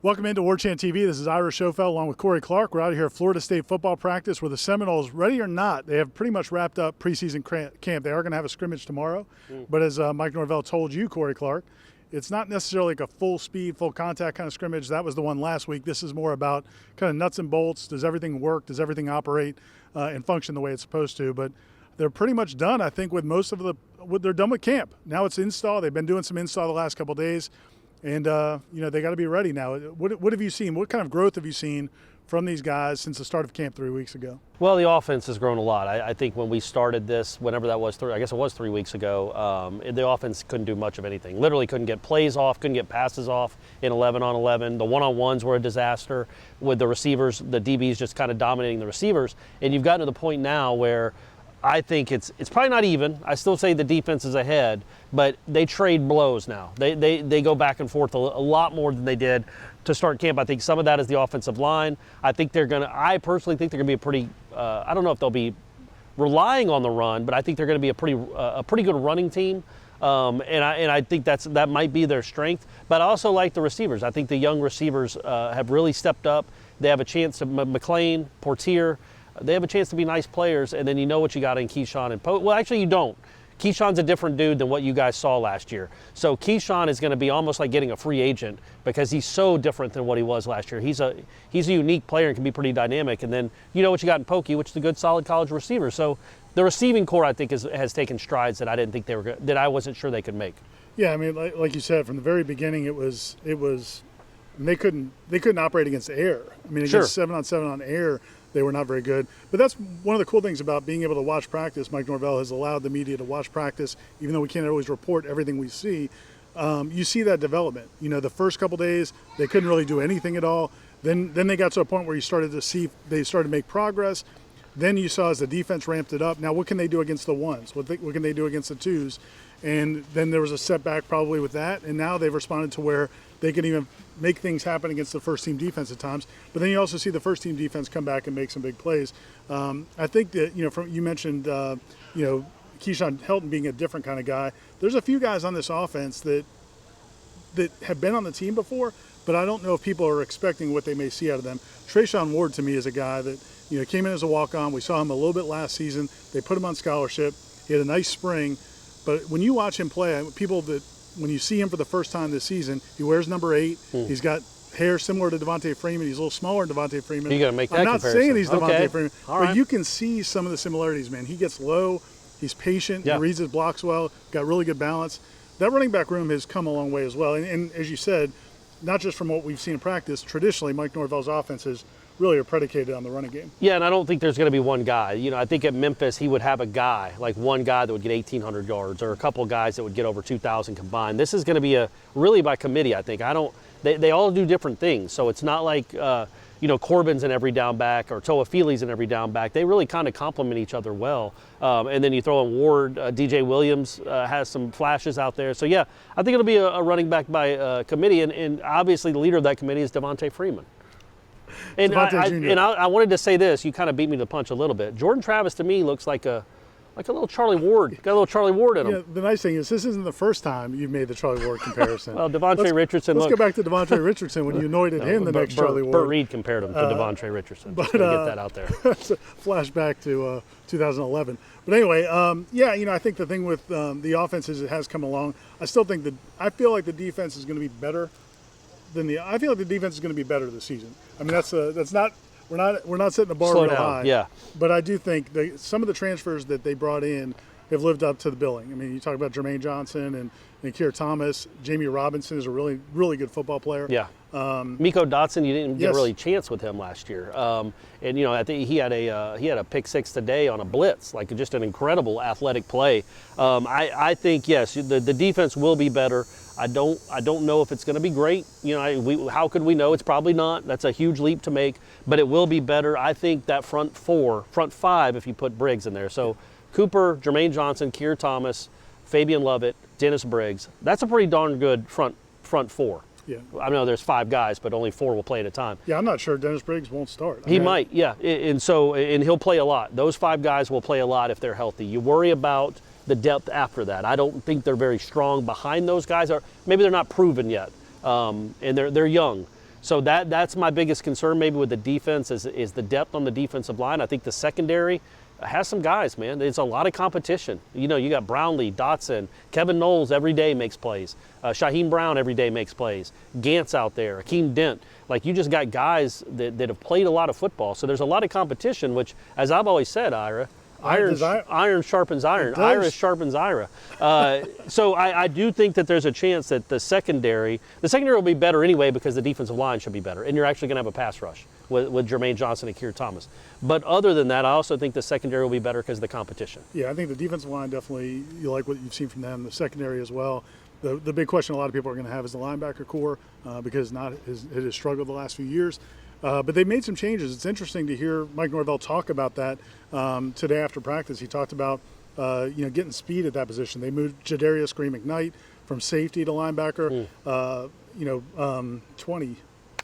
Welcome into War Chant TV. This is Ira Schofel along with Corey Clark. We're out here at Florida State football practice where the Seminoles, ready or not, they have pretty much wrapped up preseason camp. They are going to have a scrimmage tomorrow. But as Mike Norvell told you, Corey Clark, it's not necessarily like a full speed, full contact kind of scrimmage. That was the one last week. This is more about kind of nuts and bolts. Does everything work? Does everything operate and function the way it's supposed to? But they're pretty much done, I think, with most of they're done with camp. Now it's install. They've been doing some install the last couple of days. And, they got to be ready now. What have you seen? What kind of growth have you seen from these guys since the start of camp 3 weeks ago? Well, the offense has grown a lot. I think when we started this, whenever that was, I guess it was 3 weeks ago, the offense couldn't do much of anything. Literally couldn't get plays off, couldn't get passes off in 11-on-11. The one-on-ones were a disaster with the receivers, the DBs just kind of dominating the receivers. And you've gotten to the point now where I think it's probably not even. I still say the defense is ahead, but they trade blows now. They go back and forth a lot more than they did to start camp. I think some of that is the offensive line. I personally think they're going to be a pretty, I don't know if they'll be relying on the run, but I think they're going to be a pretty good running team. And I think that might be their strength. But I also like the receivers. I think the young receivers have really stepped up. They have a chance to, McLean, Portier, they have a chance to be nice players, and then you know what you got in Keyshawn and Poe. Well, actually, you don't. Keyshawn's a different dude than what you guys saw last year. So Keyshawn is going to be almost like getting a free agent because he's so different than what he was last year. He's a unique player and can be pretty dynamic. And then you know what you got in Pokey, which is a good, solid college receiver. So the receiving core, I think, has taken strides that I didn't think that I wasn't sure they could make. Yeah, I mean, like you said, from the very beginning, it was. They couldn't operate against air. I mean, against 7-on-7 on air, they were not very good. But that's one of the cool things about being able to watch practice. Mike Norvell has allowed the media to watch practice, even though we can't always report everything we see. You see that development. You know, the first couple days, they couldn't really do anything at all. Then they got to a point where you started to see they started to make progress. Then you saw as the defense ramped it up. Now, what can they do against the ones? What can they do against the twos? And then there was a setback probably with that. And now they've responded to where they can even make things happen against the first-team defense at times. But then you also see the first-team defense come back and make some big plays. I think that, you mentioned, Keyshawn Helton being a different kind of guy. There's a few guys on this offense that have been on the team before, but I don't know if people are expecting what they may see out of them. Treshaun Ward, to me, is a guy that, came in as a walk-on. We saw him a little bit last season. They put him on scholarship. He had a nice spring. But when you watch him play, when you see him for the first time this season, he wears number 8. He's got hair similar to Devontae Freeman. He's a little smaller than Devontae Freeman. You got to make that comparison. I'm not saying he's Devontae Freeman, All right. but you can see some of the similarities, man. He gets low. He's patient. Yeah. He reads his blocks well. Got really good balance. That running back room has come a long way as well. And as you said, not just from what we've seen in practice, traditionally Mike Norvell's offenses really are predicated on the running game. Yeah, and I don't think there's going to be one guy. I think at Memphis he would have a guy, like one guy that would get 1,800 yards or a couple of guys that would get over 2,000 combined. This is going to be really by committee, I think. They all do different things, so it's not like, Corbin's in every down back or Toafili's in every down back. They really kind of complement each other well. And then you throw in Ward, DJ Williams has some flashes out there. So, yeah, I think it'll be a running back by committee, and obviously the leader of that committee is Devontae Freeman. And I wanted to say this. You kind of beat me to the punch a little bit. Jordan Travis to me looks like a little Charlie Ward. Got a little Charlie Ward in him. Yeah, the nice thing is this isn't the first time you've made the Charlie Ward comparison. Well, Devontae Richardson. Let's go back to Devontae Richardson when you anointed him the next Charlie Ward. Burt Reed compared him to Devontae Richardson. But get that out there. Flashback to 2011. But anyway, I think the thing with the offense is it has come along. I feel like the defense is going to be better. I feel like the defense is going to be better this season. I mean, that's not we're not setting the bar real high. Yeah. But I do think some of the transfers that they brought in have lived up to the billing. I mean, you talk about Jermaine Johnson and Keir Thomas. Jamie Robinson is a really, really good football player. Yeah. Miko Dotson, you didn't get really a chance with him last year. I think he had a pick 6 today on a blitz, like just an incredible athletic play. I think yes, the defense will be better. I don't know if it's going to be great. How could we know? It's probably not. That's a huge leap to make, but it will be better. I think that front 5, if you put Briggs in there. So Cooper, Jermaine Johnson, Keir Thomas, Fabian Lovett, Dennis Briggs. That's a pretty darn good front 4. Yeah. I know there's 5 guys, but only 4 will play at a time. Yeah, I'm not sure Dennis Briggs won't start. He might, yeah. And he'll play a lot. Those 5 guys will play a lot if they're healthy. You worry about the depth after that. I don't think they're very strong behind those guys. Or maybe they're not proven yet, and they're young. So that's my biggest concern maybe with the defense is the depth on the defensive line. I think the secondary has some guys, man. There's a lot of competition. You know, you got Brownlee, Dotson, Kevin Knowles every day makes plays. Shaheem Brown every day makes plays. Gantz out there, Akeem Dent. Like, you just got guys that have played a lot of football. So there's a lot of competition, which, as I've always said, Ira, iron sharpens iron. Ira sharpens Ira. So I do think that there's a chance that the secondary will be better anyway because the defensive line should be better. And you're actually going to have a pass rush with Jermaine Johnson and Keir Thomas. But other than that, I also think the secondary will be better because of the competition. Yeah, I think the defensive line definitely, you like what you've seen from them, the secondary as well. The big question a lot of people are going to have is the linebacker core because it has struggled the last few years. But they made some changes. It's interesting to hear Mike Norvell talk about that today after practice. He talked about getting speed at that position. They moved Jadarius Green-McKnight from safety to linebacker. 20.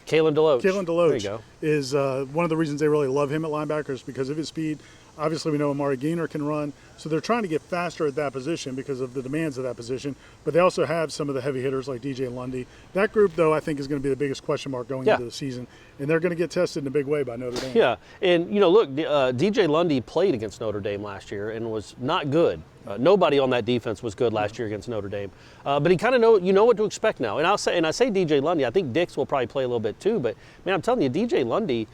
Kalen DeLoach. There you go. Is one of the reasons they really love him at linebacker is because of his speed. Obviously, we know Amari Gainer can run, so they're trying to get faster at that position because of the demands of that position. But they also have some of the heavy hitters like DJ Lundy. That group, though, I think is going to be the biggest question mark going into the season, and they're going to get tested in a big way by Notre Dame. Yeah, and look, DJ Lundy played against Notre Dame last year and was not good. Nobody on that defense was good last year against Notre Dame, but he kind of know what to expect now. And I say DJ Lundy. I think Dix will probably play a little bit too. But man, I'm telling you, DJ Lundy.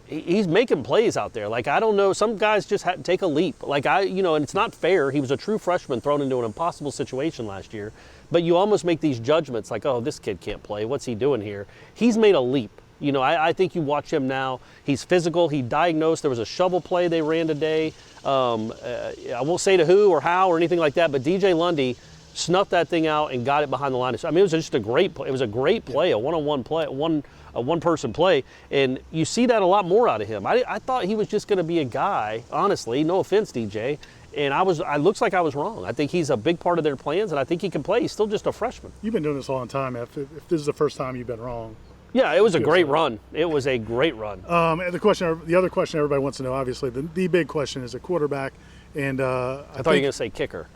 He's making plays out there. Like, I don't know, some guys just take a leap. Like, and it's not fair. He was a true freshman thrown into an impossible situation last year. But you almost make these judgments like, oh, this kid can't play. What's he doing here? He's made a leap. I think you watch him now. He's physical. He diagnosed. There was a shovel play they ran today. I won't say to who or how or anything like that, but DJ Lundy snuffed that thing out and got it behind the line. I mean, it was just a great play. It was a great play, a one-on-one play, a one-person play, and you see that a lot more out of him. I thought he was just going to be a guy, honestly, no offense, DJ, and I looks like I was wrong. I think he's a big part of their plans, and I think he can play. He's still just a freshman. You've been doing this a long time. If this is the first time you've been wrong. Yeah, it was a great run. It was a great run. And the other question everybody wants to know, obviously, the big question is a quarterback, and I thought you were going to say kicker.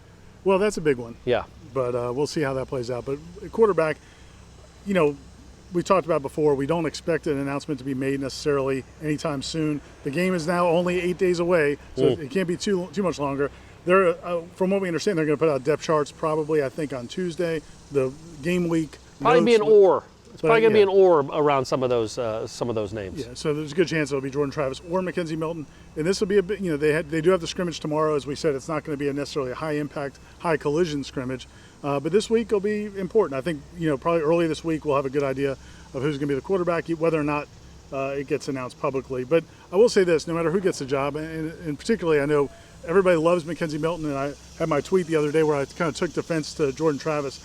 Well, that's a big one. Yeah. But we'll see how that plays out. But quarterback, we talked about before, we don't expect an announcement to be made necessarily anytime soon. The game is now only 8 days away, so it can't be too much longer. They're, from what we understand, they're going to put out depth charts probably, I think, on Tuesday, the game week. Probably be an or. It's probably going to be an or around some of those names. Yeah, so there's a good chance it'll be Jordan Travis or Mackenzie Milton. And this will be a bit, they do have the scrimmage tomorrow. As we said, it's not going to be necessarily a high-impact, high-collision scrimmage. But this week will be important. I think, probably early this week we'll have a good idea of who's going to be the quarterback, whether or not it gets announced publicly. But I will say this, no matter who gets the job, and particularly I know everybody loves Mackenzie Milton, and I had my tweet the other day where I kind of took defense to Jordan Travis.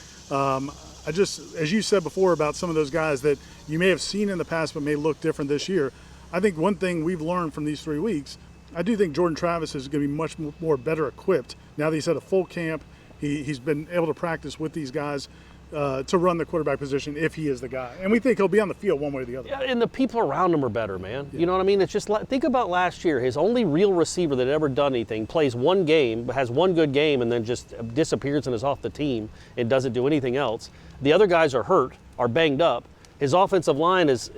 I just, as you said before about some of those guys that you may have seen in the past but may look different this year, I think one thing we've learned from these 3 weeks, I do think Jordan Travis is going to be much more better equipped now that he's had a full camp. He's been able to practice with these guys to run the quarterback position if he is the guy. And we think he'll be on the field one way or the other. Yeah, and the people around him are better, man. Yeah. You know what I mean? It's just think about last year. His only real receiver that had ever done anything plays one game, has one good game, and then just disappears and is off the team and doesn't do anything else. The other guys are hurt, are banged up. His offensive line is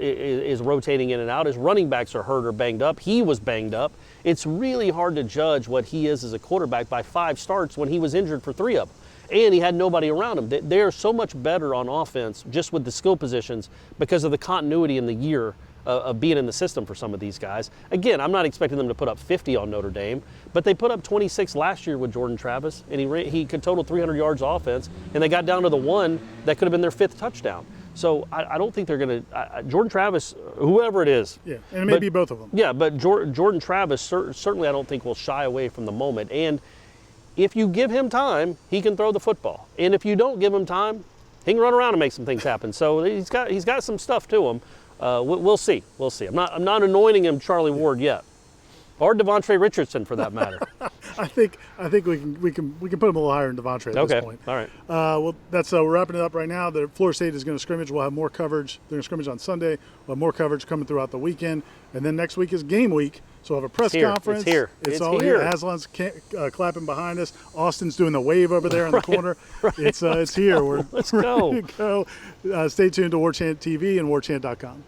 rotating in and out. His running backs are hurt or banged up. He was banged up. It's really hard to judge what he is as a quarterback by 5 starts when he was injured for 3 of them. And he had nobody around him. They're so much better on offense just with the skill positions because of the continuity in the year of being in the system for some of these guys. Again, I'm not expecting them to put up 50 on Notre Dame, but they put up 26 last year with Jordan Travis, and he could total 300 yards offense, and they got down to the one that could have been their 5th touchdown. So I don't think they're going to Jordan Travis, whoever it is. Yeah, and it may be both of them. Yeah, but Jordan Travis certainly I don't think will shy away from the moment. And if you give him time, he can throw the football. And if you don't give him time, he can run around and make some things happen. So he's got some stuff to him. We'll see. We'll see. I'm not anointing him Charlie Ward yet, or Devontae Richardson for that matter. I think we can put him a little higher than Devontae at this point. All right. Well, that's we're wrapping it up right now. The Florida State is going to scrimmage. We'll have more coverage. They're going to scrimmage on Sunday. We'll have more coverage coming throughout the weekend, and then next week is game week. So we'll have a press here. It's conference. here. It's It's all here. here. Aslan's clapping behind us. Austin's doing the wave over there in the corner. It's here. Let's we're go. ready to go. Stay tuned to War Chant TV and warchant.com.